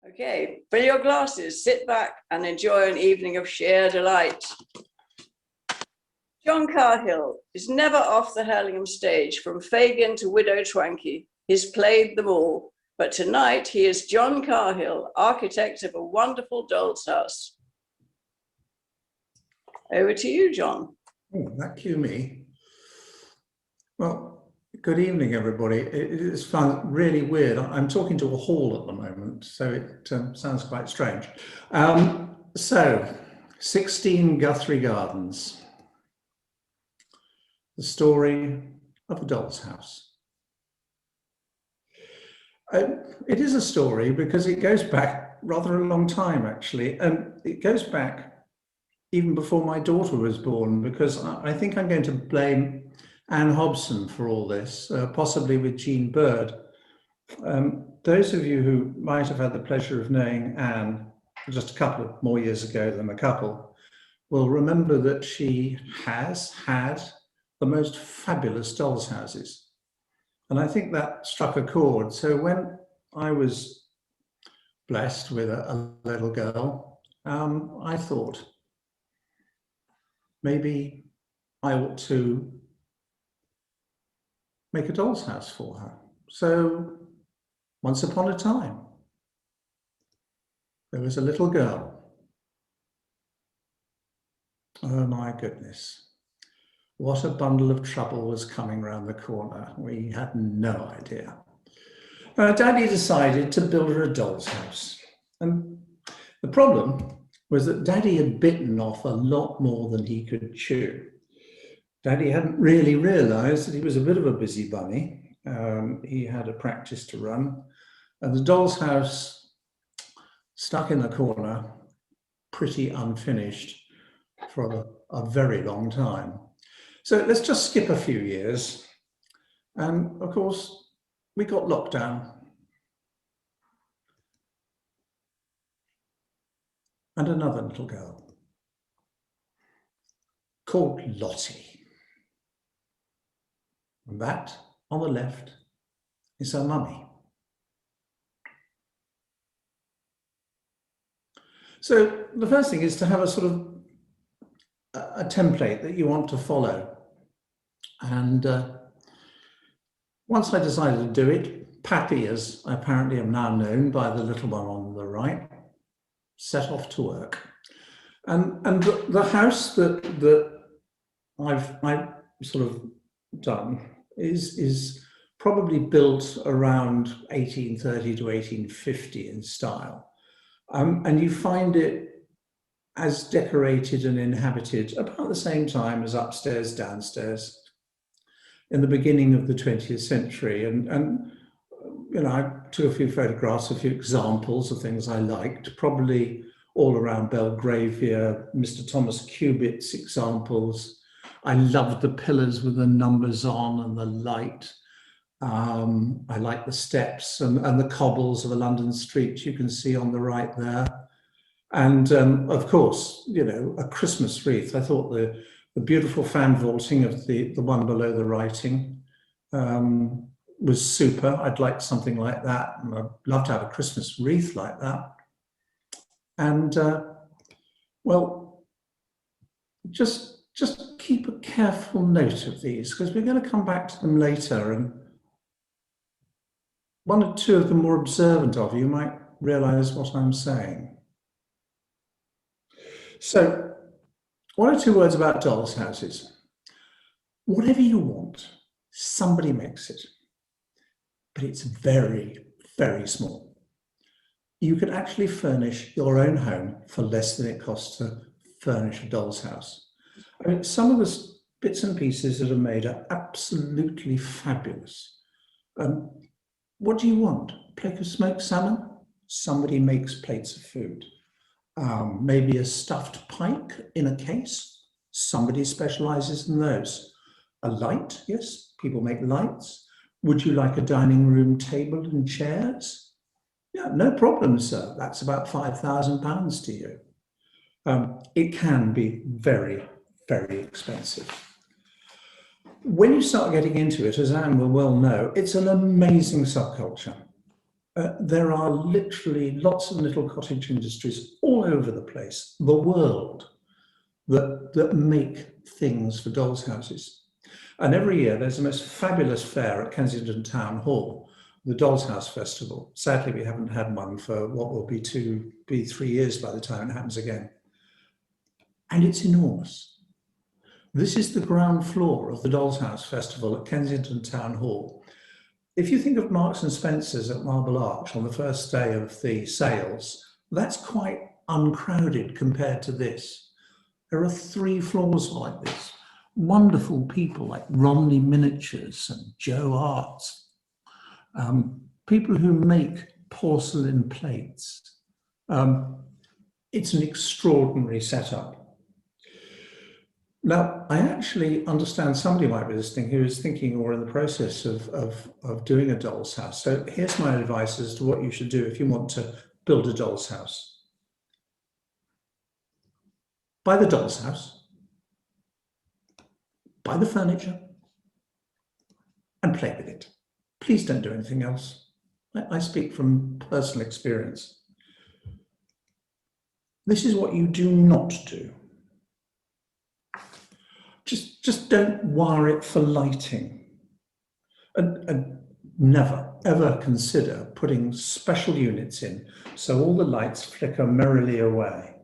Okay, fill your glasses, sit back and enjoy an evening of sheer delight. John Cahill is never off the Hurlingham stage. From Fagin to Widow Twankey, he's played them all. But tonight he is John Cahill, architect of a wonderful doll's house. Over to you, John. Oh, that cue me. Well, good evening, everybody. It's found really weird. I'm talking to a hall at the moment, so it sounds quite strange. So, 16 Guthrie Gardens. The story of a doll's house. It is a story because it goes back rather a long time, actually. It goes back even before my daughter was born, because I think I'm going to blame Anne Hobson for all this, possibly with Jean Bird. Those of you who might have had the pleasure of knowing Anne just a couple of more years ago than a couple will remember that she has had the most fabulous doll's houses. And I think that struck a chord. So when I was blessed with a little girl, I thought maybe I ought to make a doll's house for her. So once upon a time, there was a little girl. Oh my goodness. What a bundle of trouble was coming around the corner. We had no idea. Daddy decided to build her a doll's house. And the problem was that Daddy had bitten off a lot more than he could chew. Daddy hadn't really realized that he was a bit of a busy bunny. He had a practice to run, and the doll's house stuck in the corner, pretty unfinished for a very long time. So let's just skip a few years. And of course, we got locked down. And another little girl called Lottie. And that on the left is her mummy. So the first thing is to have a sort of a template that you want to follow. And once I decided to do it, Pappy, as I apparently am now known by the little one on the right, set off to work. And the house that I've sort of done is probably built around 1830 to 1850 in style. And you find it as decorated and inhabited about the same time as upstairs, downstairs, in the beginning of the 20th century. And you know, I took a few photographs, a few examples of things I liked, probably all around Belgravia, Mr. Thomas Cubitt's examples. I loved the pillars with the numbers on and the light. I like the steps and the cobbles of a London street you can see on the right there. And of course, you know, a Christmas wreath. I thought the beautiful fan vaulting of the one below the writing was super. I'd like something like that. And I'd love to have a Christmas wreath like that. And well, just keep a careful note of these, because we're going to come back to them later. And one or two of the more observant of you might realize what I'm saying. So, one or two words about doll's houses. Whatever you want, somebody makes it. But it's very, very small. You can actually furnish your own home for less than it costs to furnish a doll's house. I mean, some of the bits and pieces that are made are absolutely fabulous. What do you want? A plate of smoked salmon? Somebody makes plates of food. Maybe a stuffed pike in a case. Somebody specializes in those. A light, yes, people make lights. Would you like a dining room table and chairs? Yeah, no problem, sir. That's about £5,000 to you. It can be very, very expensive. When you start getting into it, as Anne will well know, it's an amazing subculture. There are literally lots of little cottage industries all over the place, the world, that make things for dolls' houses. And every year there's the most fabulous fair at Kensington Town Hall, the Dolls' House Festival. Sadly, we haven't had one for what will be 3 years by the time it happens again. And it's enormous. This is the ground floor of the Dolls' House Festival at Kensington Town Hall. If you think of Marks and Spencer's at Marble Arch on the first day of the sales, that's quite uncrowded compared to this. There are 3 floors like this. Wonderful people like Romney Miniatures and Joe Arts, people who make porcelain plates. It's an extraordinary setup. Now, I actually understand somebody might be listening who is thinking or in the process of doing a doll's house. So here's my advice as to what you should do if you want to build a doll's house. Buy the doll's house, buy the furniture, and play with it. Please don't do anything else. I speak from personal experience. This is what you do not do. Just don't wire it for lighting. And never, ever consider putting special units in so all the lights flicker merrily away.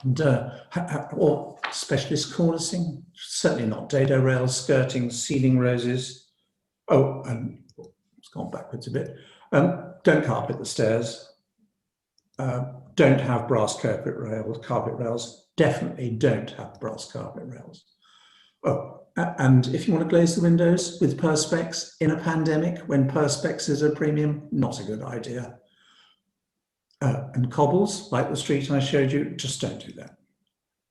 And, or specialist cornicing, certainly not dado rails, skirting, ceiling roses. Oh, and it's gone backwards a bit. Don't carpet the stairs. Don't have brass carpet rails. Definitely don't have brass carpet rails. Oh, and if you want to glaze the windows with perspex in a pandemic when perspex is a premium, not a good idea. And cobbles, like the street I showed you, just don't do that.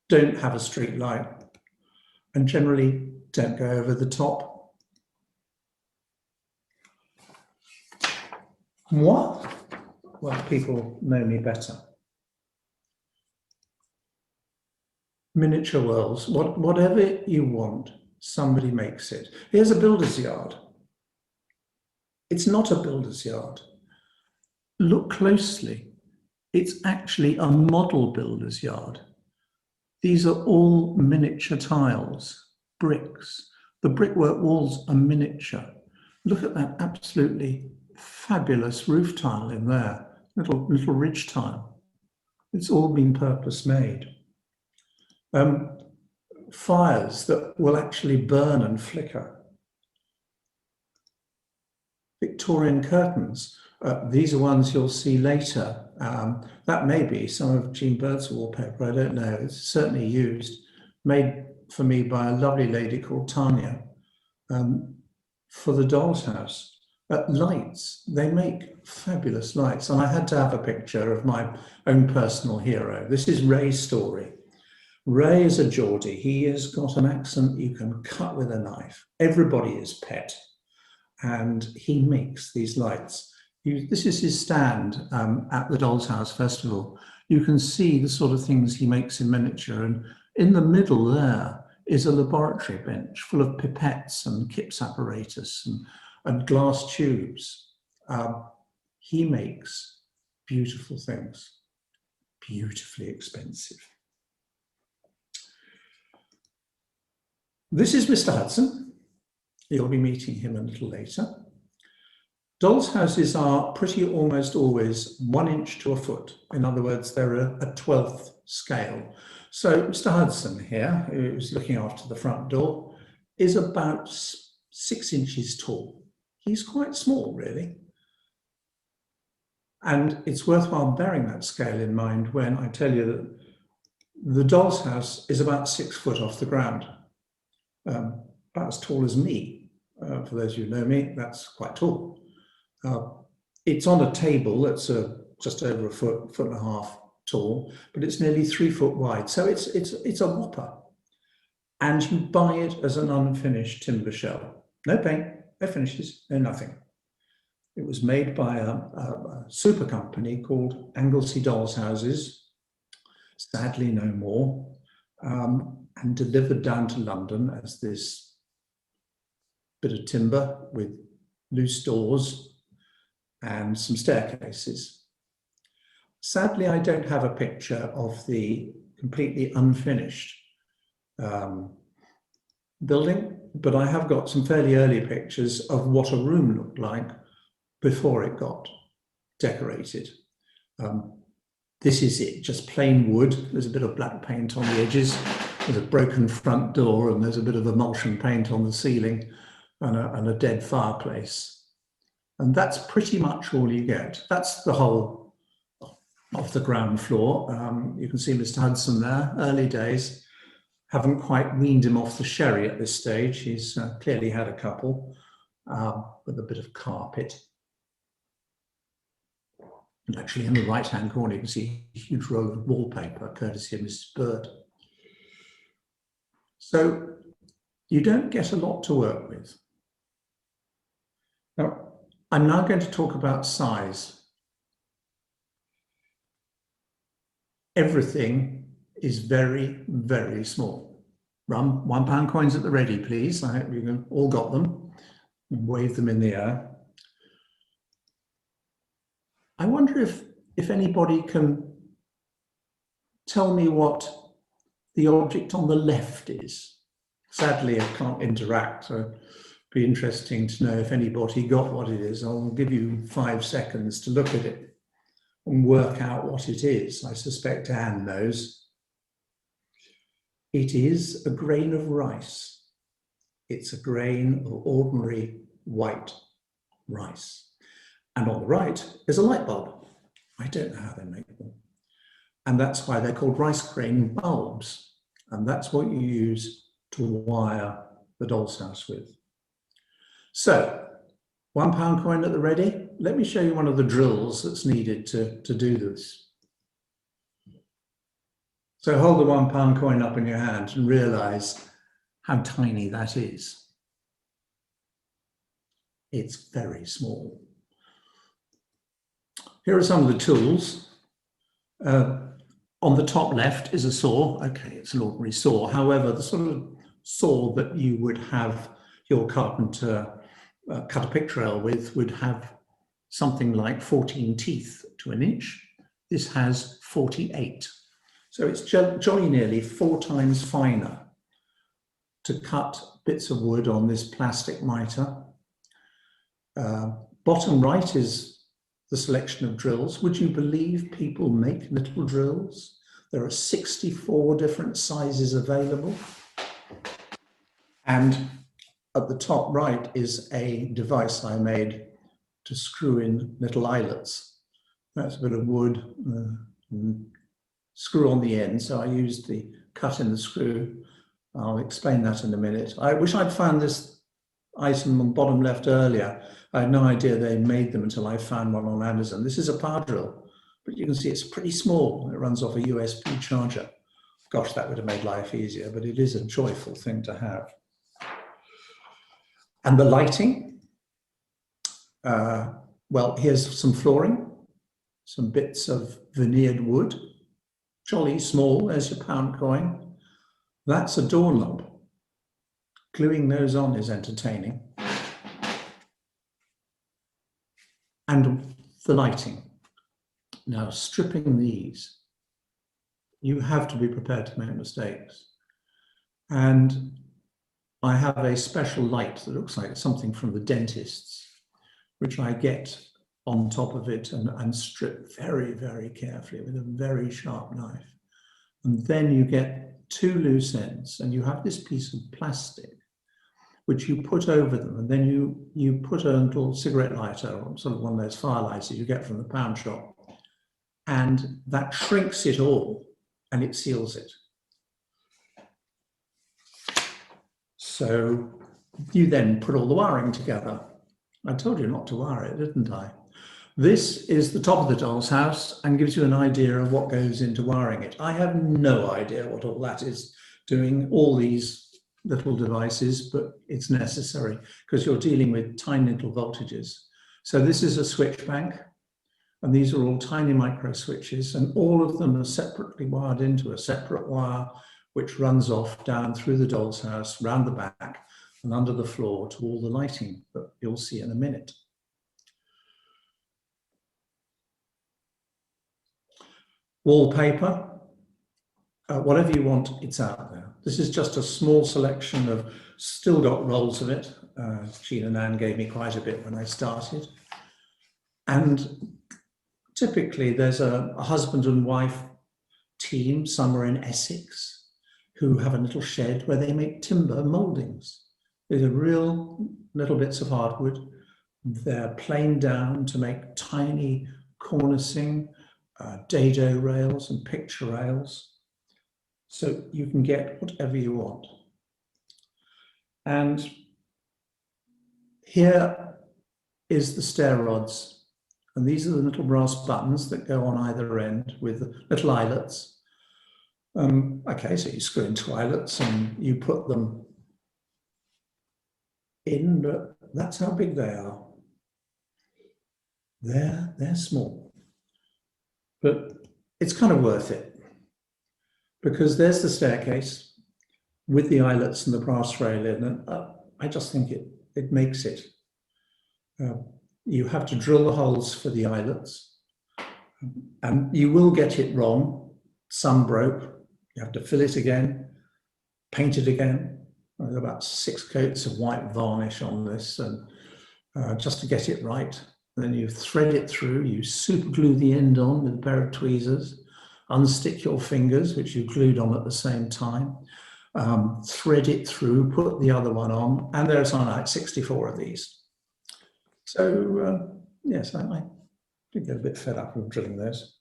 Don't have a street light. And generally, don't go over the top. Moi? Well, people know me better. Miniature worlds, whatever you want, somebody makes it. Here's a builder's yard. It's not a builder's yard. Look closely. It's actually a model builder's yard. These are all miniature tiles, bricks. The brickwork walls are miniature. Look at that absolutely fabulous roof tile in there, little ridge tile. It's all been purpose made. Fires that will actually burn and flicker. Victorian curtains. These are ones you'll see later. That may be some of Jean Bird's wallpaper, I don't know. It's certainly used, made for me by a lovely lady called Tanya for the doll's house. Lights, they make fabulous lights. And I had to have a picture of my own personal hero. This is Ray's story. Ray is a Geordie. He has got an accent you can cut with a knife. Everybody is pet. And he makes these lights. This is his stand at the Dolls' House Festival. You can see the sort of things he makes in miniature. And in the middle there is a laboratory bench full of pipettes and Kipps apparatus and glass tubes. He makes beautiful things, beautifully expensive. This is Mr. Hudson. You'll be meeting him a little later. Dolls' houses are pretty almost always 1 inch to a foot. In other words, they're a 12th scale. So Mr. Hudson here, who's looking after the front door, is about 6 inches tall. He's quite small, really. And it's worthwhile bearing that scale in mind when I tell you that the doll's house is about 6 foot off the ground. About as tall as me. For those of you who know me, that's quite tall. It's on a table that's just over a foot and a half tall, but it's nearly 3 foot wide. So it's a whopper. And you buy it as an unfinished timber shell. No paint, no finishes, no nothing. It was made by a super company called Anglesey Dolls Houses, sadly no more, and delivered down to London as this bit of timber with loose doors and some staircases. Sadly, I don't have a picture of the completely unfinished building, but I have got some fairly early pictures of what a room looked like before it got decorated. This is it, just plain wood. There's a bit of black paint on the edges. There's a broken front door, and there's a bit of emulsion paint on the ceiling, and a dead fireplace. And that's pretty much all you get. That's the whole of the ground floor. You can see Mr. Hudson there, early days. Haven't quite weaned him off the sherry at this stage. He's clearly had a couple, with a bit of carpet. And actually in the right-hand corner, you can see a huge roll of wallpaper, courtesy of Mrs. Bird. So you don't get a lot to work with. Now, I'm now going to talk about size. Everything is very, very small. £1 coins at the ready, please. I hope you all got them. And wave them in the air. I wonder if anybody can tell me what the object on the left is. Sadly, I can't interact, so it'd be interesting to know if anybody got what it is. I'll give you 5 seconds to look at it and work out what it is. I suspect Anne knows. It is a grain of rice. It's a grain of ordinary white rice. And on the right is a light bulb. I don't know how they make them. And that's why they're called rice grain bulbs. And that's what you use to wire the doll's house with. So, £1 coin at the ready. Let me show you one of the drills that's needed to do this. So hold the £1 coin up in your hand and realize how tiny that is. It's very small. Here are some of the tools. On the top left is a saw. Okay, it's an ordinary saw. However, the sort of saw that you would have your carpenter cut a pictorial with would have something like 14 teeth to an inch. This has 48. So it's jolly nearly 4 times finer to cut bits of wood on this plastic mitre. Bottom right is the selection of drills. Would you believe people make little drills? There are 64 different sizes available. And at the top right is a device I made to screw in little eyelets. That's a bit of wood, screw on the end. So I used the cut in the screw. I'll explain that in a minute. I wish I'd found this item on bottom left earlier. I had no idea they made them until I found one on Amazon. This is a power drill, but you can see it's pretty small. It runs off a USB charger. Gosh, that would have made life easier, but it is a joyful thing to have. And the lighting, well, here's some flooring, some bits of veneered wood, jolly small, there's your £1 coin. That's a doorknob. Gluing those on is entertaining. And the lighting. Now, stripping these, you have to be prepared to make mistakes. And I have a special light that looks like something from the dentist's, which I get on top of it and strip very, very carefully with a very sharp knife. And then you get 2 loose ends, and you have this piece of plastic which you put over them, and then you put a little cigarette lighter, or sort of one of those fire lighters you get from the pound shop, and that shrinks it all, and it seals it. So you then put all the wiring together. I told you not to wire it, didn't I? This is the top of the doll's house and gives you an idea of what goes into wiring it. I have no idea what all that is doing, all these little devices, but it's necessary because you're dealing with tiny little voltages. So this is a switch bank, and these are all tiny micro switches, and all of them are separately wired into a separate wire, which runs off down through the doll's house, round the back, and under the floor to all the lighting that you'll see in a minute. Wallpaper, whatever you want, it's out there. This is just a small selection of, still got rolls of it. Jean and Anne gave me quite a bit when I started. And typically there's a husband and wife team somewhere in Essex who have a little shed where they make timber mouldings. These are real little bits of hardwood. They're planed down to make tiny cornicing, dado rails and picture rails. So you can get whatever you want. And here is the stair rods. And these are the little brass buttons that go on either end with little eyelets. Okay, so you screw in two eyelets and you put them in, but that's how big they are. They're small, but it's kind of worth it because there's the staircase with the eyelets and the brass rail in, and I just think it makes it. You have to drill the holes for the eyelets, and you will get it wrong. Some broke. You have to fill it again, paint it again. There's about 6 coats of white varnish on this, and just to get it right. Then you thread it through, you super glue the end on with a pair of tweezers, unstick your fingers, which you glued on at the same time, thread it through, put the other one on, and there's on like 64 of these. So yes, I did get a bit fed up with drilling those.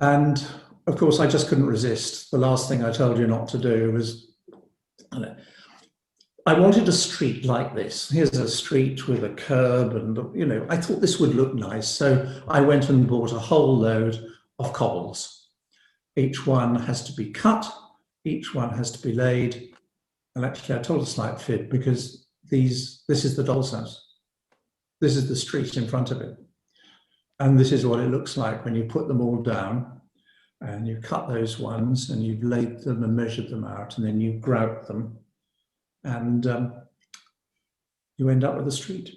And of course, I just couldn't resist. The last thing I told you not to do was, I wanted a street like this. Here's a street with a curb and, you know, I thought this would look nice. So I went and bought a whole load of cobbles. Each one has to be cut. Each one has to be laid. And actually I told a slight fib because this is the doll's house. This is the street in front of it. And this is what it looks like when you put them all down and you cut those ones and you've laid them and measured them out and then you grout them. And you end up with a street.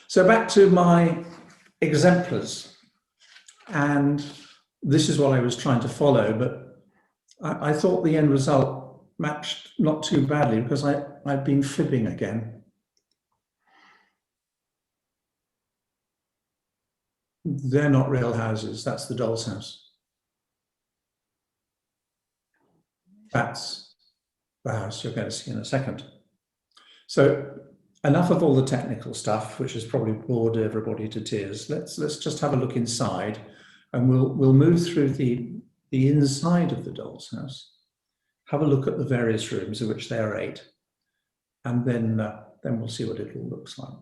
So back to my exemplars. And this is what I was trying to follow, but I thought the end result matched not too badly because I've been fibbing again. They're not real houses, that's the doll's house. That's the house you're going to see in a second. So enough of all the technical stuff, which has probably bored everybody to tears. Let's just have a look inside, and we'll move through the inside of the doll's house, have a look at the various rooms, of which there are 8, and then we'll see what it all looks like.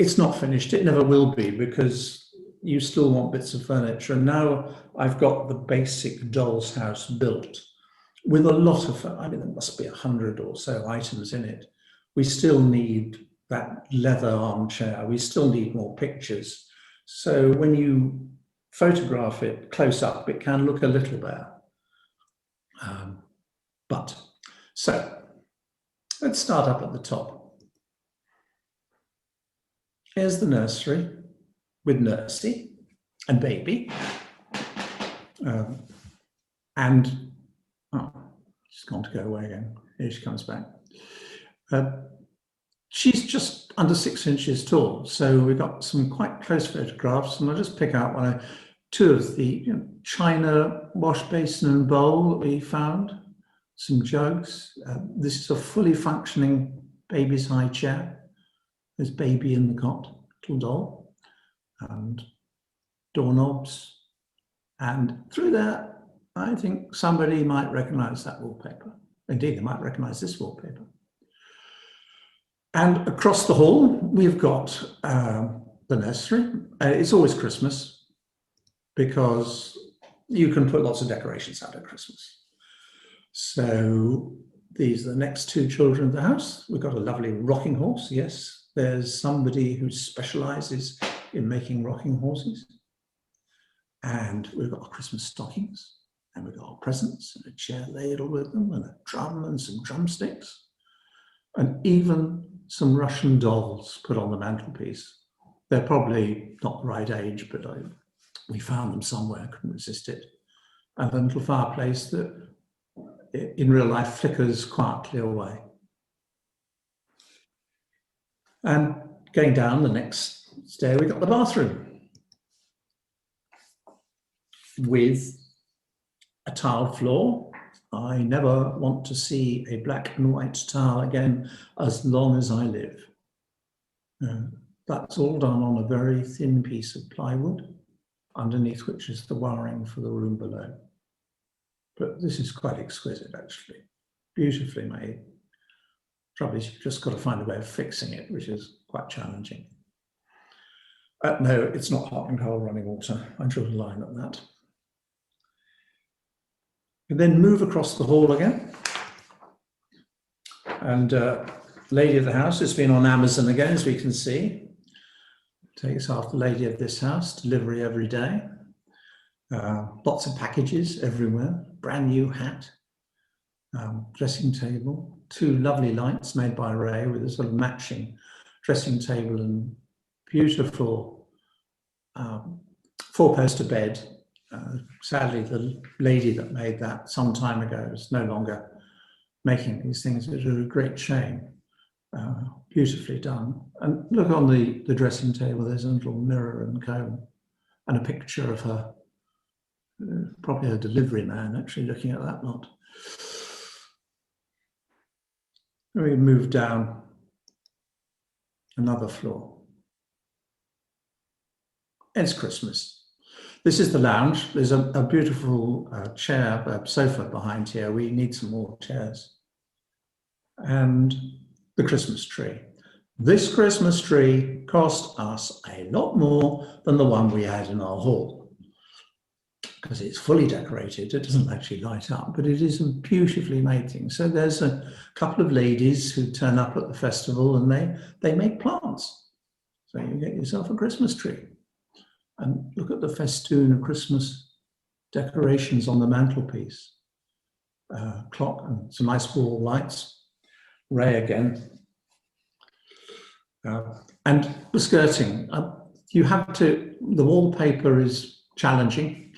It's not finished, it never will be, because you still want bits of furniture. And now I've got the basic doll's house built with a lot of, I mean, there must be 100 or so items in it. We still need that leather armchair. We still need more pictures. So when you photograph it close up, it can look a little bare. So let's start up at the top. Here's the nursery with Nursey and baby. She's gone to go away again. Here she comes back. She's just under 6 inches tall. So we've got some quite close photographs, and I'll just pick out 2 of the china wash basin and bowl that we found, some jugs. This is a fully functioning baby's high chair. There's baby in the cot, little doll, and doorknobs. And through there, I think somebody might recognize that wallpaper. Indeed, they might recognize this wallpaper. And across the hall, we've got the nursery. It's always Christmas because you can put lots of decorations out at Christmas. So these are the next 2 children of the house. We've got a lovely rocking horse. Yes, there's somebody who specializes in making rocking horses. And we've got our Christmas stockings. And we've got our presents and a chair ladle with them and a drum and some drumsticks and even some Russian dolls put on the mantelpiece. They're probably not the right age, but we found them somewhere, couldn't resist it. And a little fireplace that in real life flickers quietly away. And going down the next stair, we've got the bathroom with a tiled floor. I never want to see a black and white tile again as long as I live. That's all done on a very thin piece of plywood, underneath which is the wiring for the room below. But this is quite exquisite, actually. Beautifully made. Trouble is, you've just got to find a way of fixing it, which is quite challenging. No, it's not hot and cold running water. I drew a line at that. And then move across the hall again. And lady of the house has been on Amazon again, as we can see. Takes after lady of this house, delivery every day. Lots of packages everywhere, brand new hat, dressing table, 2 lovely lights made by Ray with a sort of matching dressing table and beautiful 4-poster bed. Sadly, the lady that made that some time ago is no longer making these things, which is a great shame. Beautifully done. And look on the dressing table, there's a little mirror and comb and a picture of her, probably a delivery man actually looking at that lot. We move down another floor. It's Christmas. This is the lounge. There's a beautiful chair, sofa behind here. We need some more chairs. And the Christmas tree. This Christmas tree cost us a lot more than the one we had in our hall, because it's fully decorated. It doesn't actually light up, but it is a beautifully made thing. So there's a couple of ladies who turn up at the festival and they make plants. So you get yourself a Christmas tree. And look at the festoon of Christmas decorations on the mantelpiece. Clock and some nice wall lights. Ray again. And the skirting. You have to, the wallpaper is challenging.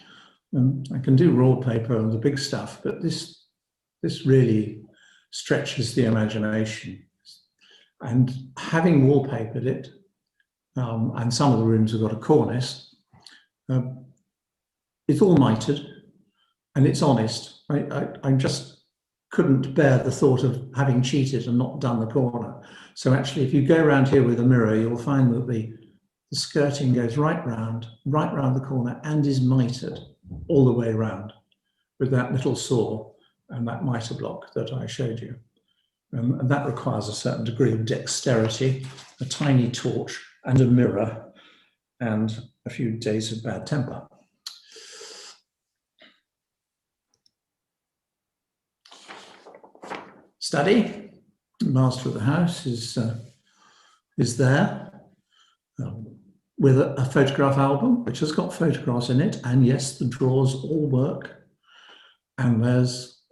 I can do wallpaper and the big stuff, but this really stretches the imagination. And having wallpapered it, and some of the rooms have got a cornice, it's all mitered and it's honest. I just couldn't bear the thought of having cheated and not done the corner. So actually, if you go around here with a mirror, you'll find that the skirting goes right round the corner and is mitered all the way round with that little saw and that mitre block that I showed you. And that requires a certain degree of dexterity, a tiny torch and a mirror and a few days of bad temper. Study, master of the house is there with a photograph album, which has got photographs in it. And yes, the drawers all work. And there's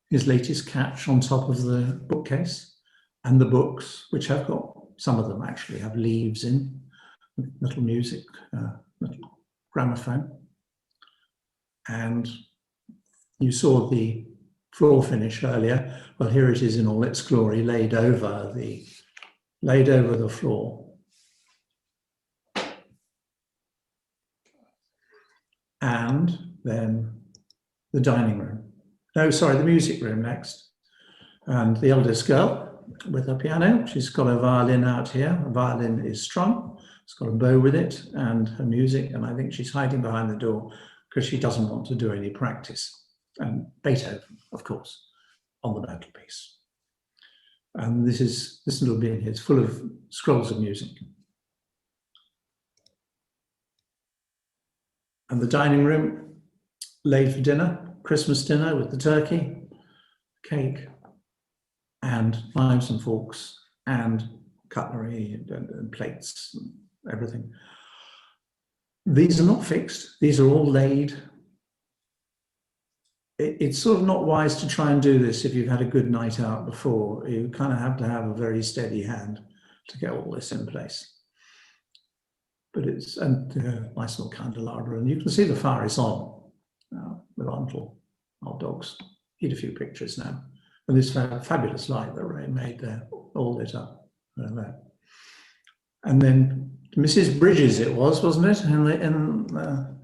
his latest catch on top of the bookcase and the books, which have got, some of them actually have leaves in, little music, little gramophone. And you saw the floor finish earlier. Well, here it is in all its glory, laid over the floor. And then the dining room. No, sorry, the music room next. And the eldest girl with her piano. She's got a violin out here. The violin is strung. It's got a bow with it and her music. And I think she's hiding behind the door because she doesn't want to do any practice. And Beethoven, of course, on the mantelpiece. And this little bin here is full of scrolls of music. And the dining room, laid for dinner, Christmas dinner with the turkey, cake, and knives and forks, and cutlery and plates and everything. These are not fixed. These are all laid. It's sort of not wise to try and do this if you've had a good night out before. You kind of have to have a very steady hand to get all this in place. but it's a nice little candelabra, and you can see the fire is on with our little old dogs. Need a few pictures now, and this fabulous light that Ray made there, all lit up. And then Mrs. Bridges, it was, wasn't it? In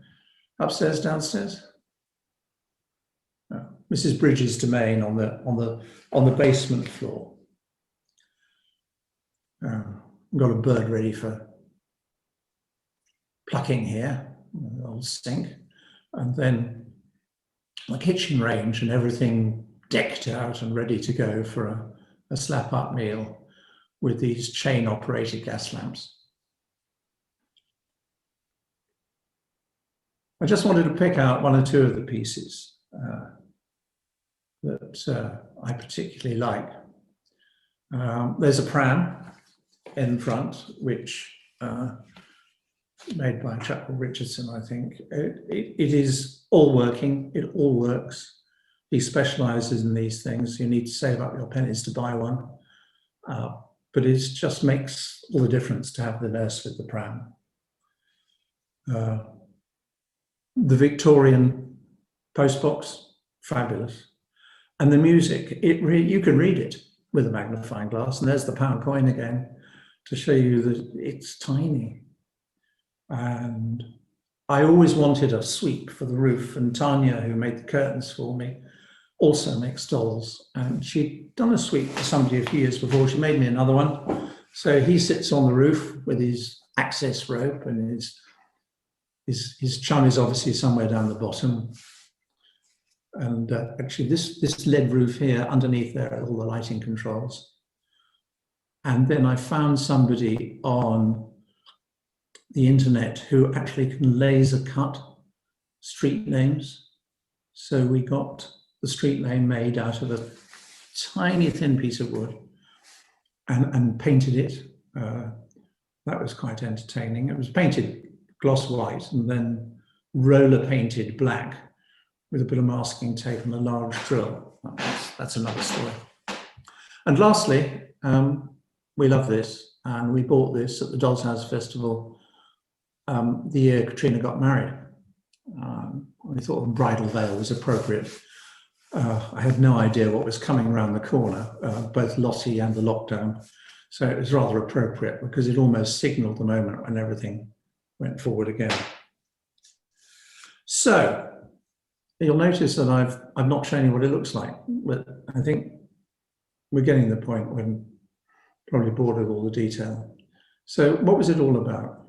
upstairs, downstairs. No, Mrs. Bridges' domain on the basement floor. Got a bird ready for plucking here, the old sink, and then the kitchen range and everything decked out and ready to go for a slap-up meal with these chain-operated gas lamps. I just wanted to pick out one or two of the pieces that I particularly like. There's a pram in front, which made by a chap called Richardson, I think. It is all working, it all works. He specialises in these things. You need to save up your pennies to buy one. But it just makes all the difference to have the nurse with the pram. The Victorian postbox, fabulous. And the music, you can read it with a magnifying glass, and there's the pound coin again to show you that it's tiny. And I always wanted a sweep for the roof, and Tanya, who made the curtains for me, also makes dolls, and she'd done a sweep for somebody a few years before. She made me another one. So he sits on the roof with his access rope, and his chum is obviously somewhere down the bottom. And actually this lead roof here, underneath there are all the lighting controls. And then I found somebody on the internet who actually can laser cut street names. So we got the street name made out of a tiny thin piece of wood and painted it. That was quite entertaining. It was painted gloss white and then roller painted black with a bit of masking tape and a large drill. That's another story. And lastly, we love this, and we bought this at the Dolls House Festival the year Katrina got married. We thought a bridal veil was appropriate. I had no idea what was coming around the corner, both Lottie and the lockdown. So it was rather appropriate because it almost signaled the moment when everything went forward again. So you'll notice that I've not shown you what it looks like, but I think we're getting to the point when probably bored with all the detail. So what was it all about?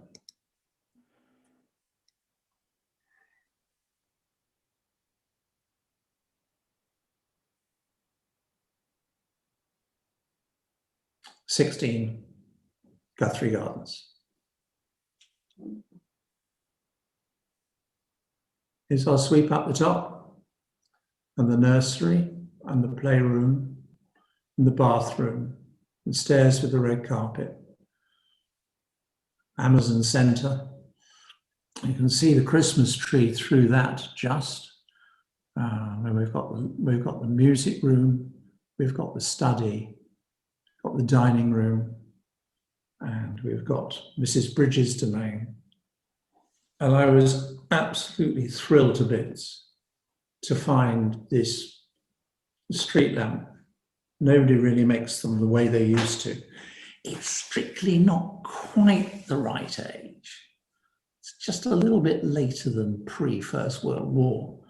(16) Guthrie Gardens. Here's our sweep up the top, and the nursery, and the playroom, and the bathroom, and stairs with the red carpet. Amazon Centre. You can see the Christmas tree through that just. And we've got the music room, we've got the study, got the dining room, and we've got Mrs. Bridges' domain. And I was absolutely thrilled to bits to find this street lamp. Nobody really makes them the way they used to. It's strictly not quite the right age. It's just a little bit later than pre-First World War,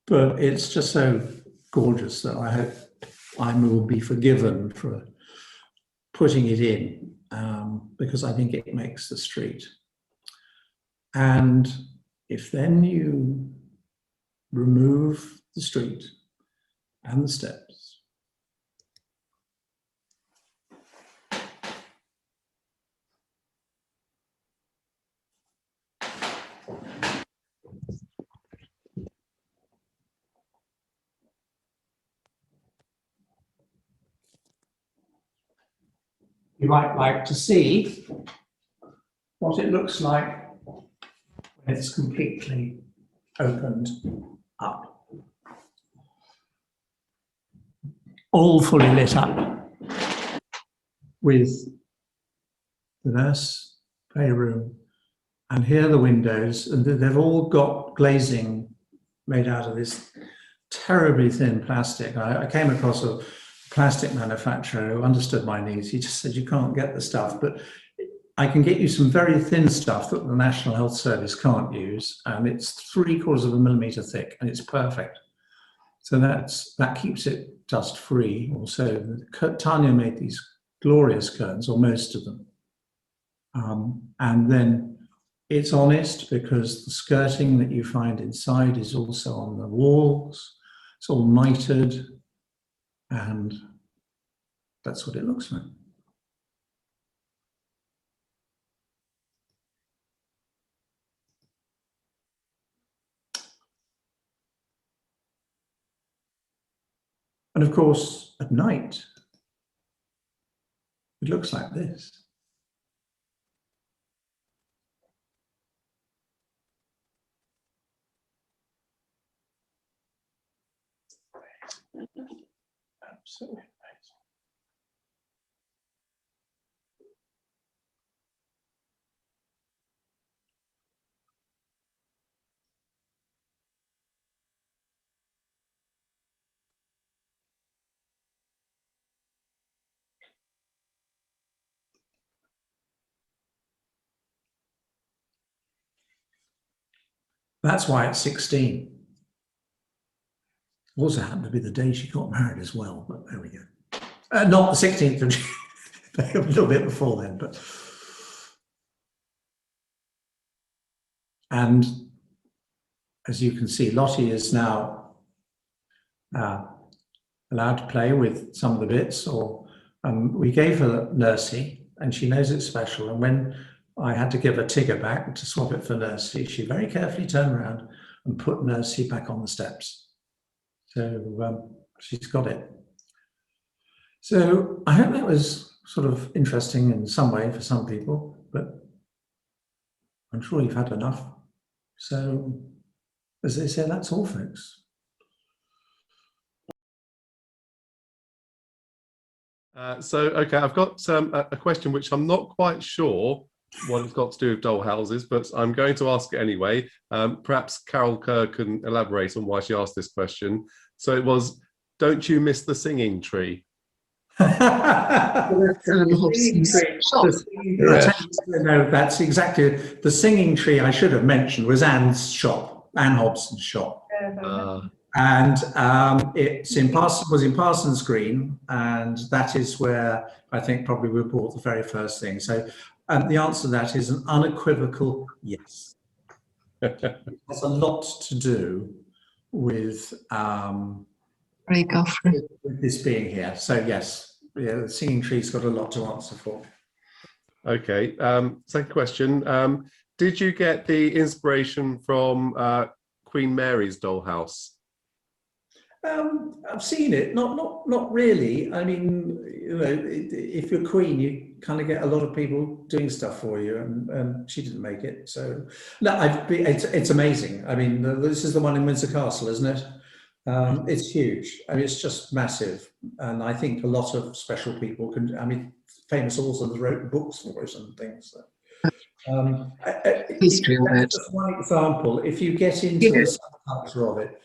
but it's just so gorgeous that I hope I will be forgiven for putting it in, because I think it makes the street. And if then you remove the street and the steps, you might like to see what it looks like when it's completely opened up. All fully lit up with the nurse, playroom, And here are the windows, and they've all got glazing made out of this terribly thin plastic. I came across a plastic manufacturer who understood my needs. He just said, you can't get the stuff, but I can get you some very thin stuff that the National Health Service can't use, and it's 3/4 of a millimetre thick, and it's perfect. So that keeps it dust free. Also, Tanya made these glorious curtains, or most of them. And then it's honest, because the skirting that you find inside is also on the walls. It's all mitered, and that's what it looks like. And of course, at night, it looks like this. Absolutely amazing. That's why it's 16. Also happened to be the day she got married as well, but there we go. Not the 16th of June, a little bit before then, but. And as you can see, Lottie is now allowed to play with some of the bits, or we gave her Nursey, and she knows it's special. And when I had to give her Tigger back to swap it for Nursey, she very carefully turned around and put Nursey back on the steps. So she's got it. So I hope that was sort of interesting in some way for some people, but I'm sure you've had enough. So as they say, that's all, folks. Okay, I've got a question which I'm not quite sure what it's got to do with doll houses, but I'm going to ask it anyway. Perhaps Carol Kerr can elaborate on why she asked this question. So it was, don't you miss the singing tree? No, that's exactly the singing tree I should have mentioned was Anne's shop, Anne Hobson's shop. And it's in was in Parsons Green, and that is where I think probably we bought the very first thing. So the answer to that is an unequivocal yes. It has a lot to do with, with this being here. So yes, yeah, the singing tree's got a lot to answer for. Okay, second question. Did you get the inspiration from Queen Mary's dollhouse? I've seen it, not really. I mean, you know, if you're Queen, you kind of get a lot of people doing stuff for you, and she didn't make it. So no, it's amazing. I mean, this is the one in Windsor Castle, isn't it? It's huge. I mean, it's just massive, and I think a lot of special people can. I mean, famous authors wrote books for it and things. So. History of it. Just one example. If you get into the subculture of it.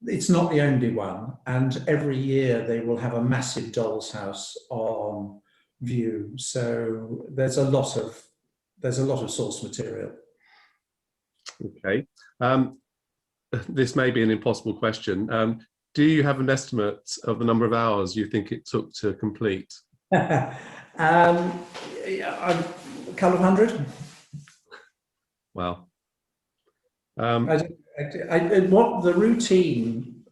It's not the only one, and every year they will have a massive doll's house on view. So there's a lot of source material. Okay, this may be an impossible question. Do you have an estimate of the number of hours you think it took to complete? A couple of hundred. Wow. What the routine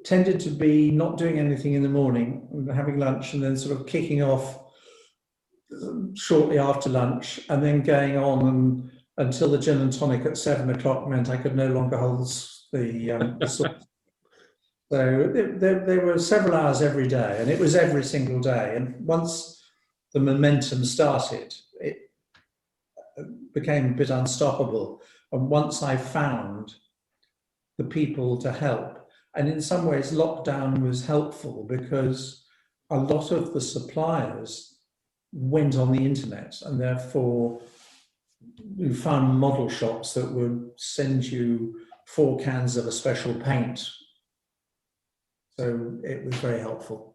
tended to be not doing anything in the morning, having lunch, and then sort of kicking off shortly after lunch, and then going on until the gin and tonic at 7 o'clock meant I could no longer hold the sauce. So there were several hours every day, and it was every single day. And once the momentum started, it became a bit unstoppable. And once I found the people to help, and in some ways lockdown was helpful because a lot of the suppliers went on the internet, and therefore you found model shops that would send you 4 cans of a special paint. So it was very helpful.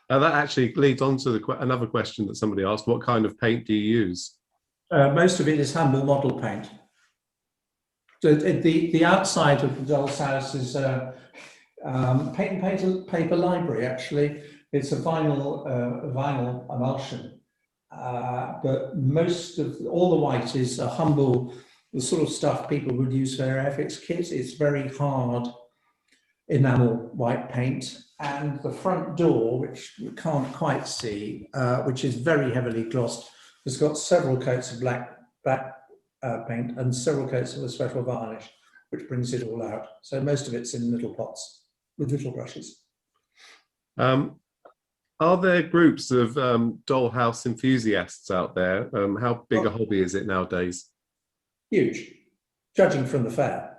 That actually leads on to another question that somebody asked. What kind of paint do you use? Most of it is humble model paint. So the outside of the doll's house is paint and paper library, actually. It's a vinyl emulsion. But most of all the white is a humble, the sort of stuff people would use for their FX kits. It's very hard enamel white paint, and the front door, which you can't quite see, which is very heavily glossed, has got several coats of black paint and several coats of a special varnish, which brings it all out. So most of it's in little pots with little brushes. Are there groups of dollhouse enthusiasts out there? How big a hobby is it nowadays? Huge, judging from the fair.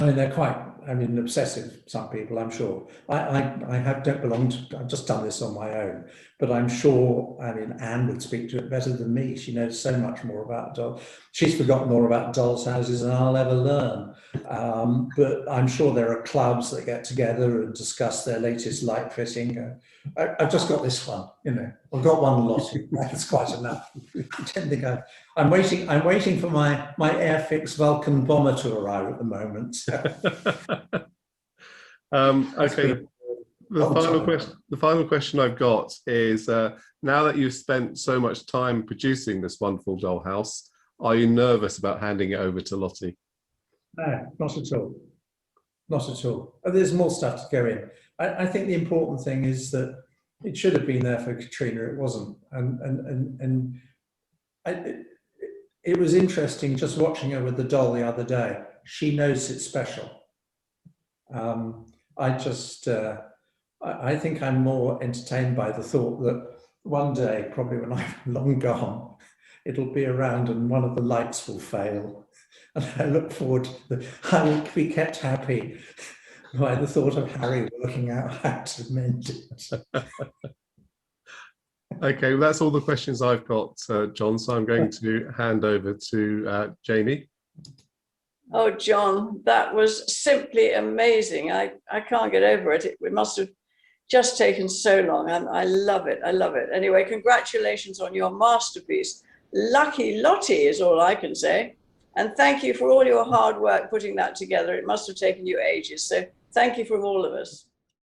I mean, they're quite, obsessive, some people, I'm sure. I don't belong to, I've just done this on my own, but I'm sure, Anne would speak to it better than me. She knows so much more about dolls. She's forgotten more about dolls' houses than I'll ever learn. But I'm sure there are clubs that get together and discuss their latest light fitting. I've just got this one, I've got one Lottie. That's quite enough. I don't think I'm waiting for my Airfix Vulcan bomber to arrive at the moment. Okay. The final question I've got is, now that you've spent so much time producing this wonderful dollhouse, are you nervous about handing it over to Lottie? No, not at all. Not at all. There's more stuff to go in. I think the important thing is that it should have been there for Katrina. It wasn't, and it was interesting just watching her with the doll the other day. She knows it's special. I think I'm more entertained by the thought that one day, probably when I'm long gone, it'll be around and one of the lights will fail. And I look forward to I will be kept happy by the thought of Harry working out how to mend it. Okay, well, that's all the questions I've got, John. So I'm going to hand over to Jamie. Oh, John, that was simply amazing. I can't get over it. It must have just taken so long, and I love it. I love it. Anyway, congratulations on your masterpiece. Lucky Lottie is all I can say. And thank you for all your hard work putting that together. It must have taken you ages. So thank you from all of us.